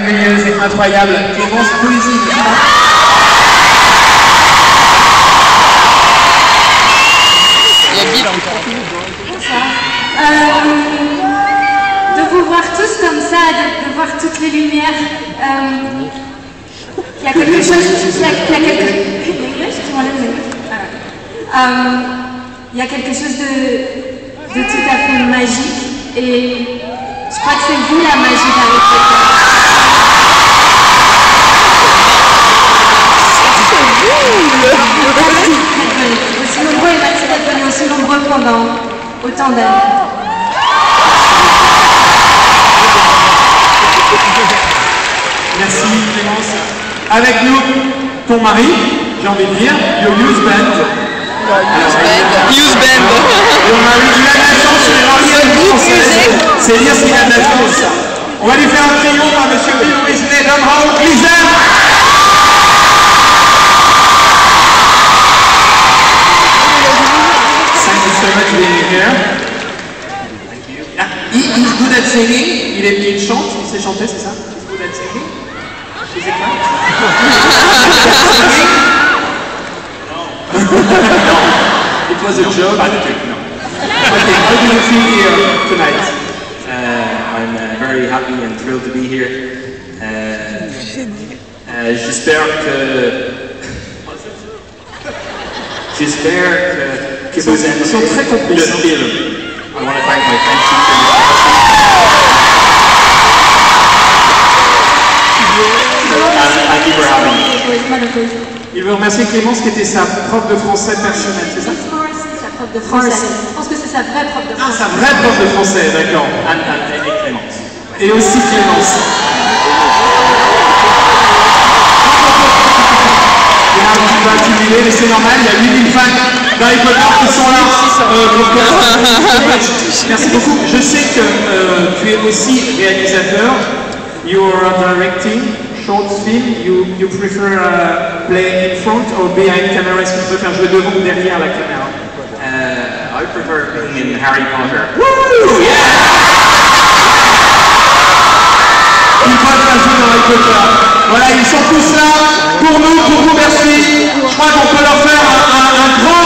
Merveilleuse et incroyable, Clémence Poésie. Il y a Bill encore. De vous voir tous comme ça, de voir toutes les lumières, il y a quelque chose, il y a quelque chose de tout à fait magique et je crois que c'est vous la magie d'Harry Potter. Aussi nombreux et merci d'être venus aussi nombreux pendant autant d'années. Merci Clémence. Avec nous, ton mari, j'ai envie de dire, your youth band. Youth band. Ton mari, il a de la chance sur les mariés françaises. C'est dire qu'il a de la chance. On va lui faire un triomphe à monsieur Bill Weasley, Domhout, please them. Thank you so much for being here. He's good at singing. Il chante, il sait chanter, c'est ça? He's good at singing. Is it right? No. It was a joke. No. Okay, how do you feel here tonight? I'm very happy and thrilled to be here. J'espère que vous aimez Ils sont très le film. I want to thank my French teacher. Thank you for having me. Il veut remercier Clémence qui était sa prof de français personnelle, c'est ça? Sa prof de français. Je pense que c'est sa vraie prof de Ah, français. sa vraie prof de français, d'accord. Et Clémence. Et aussi Clémence. Il y a un petit peu intimidé, mais c'est normal, il y a 8000 fans d'Harry Potter qui sont là pour toi. Merci beaucoup. Je sais que tu es aussi réalisateur. You are directing short film. You prefer playing in front or behind camera? Est-ce que tu préfères jouer devant ou derrière la caméra? I prefer being in Harry Potter. Woo! Yeah! Ils peuvent la jouer dans Harry Potter. Voilà, ils sont tous là pour nous, merci. Je crois qu'on peut leur faire un grand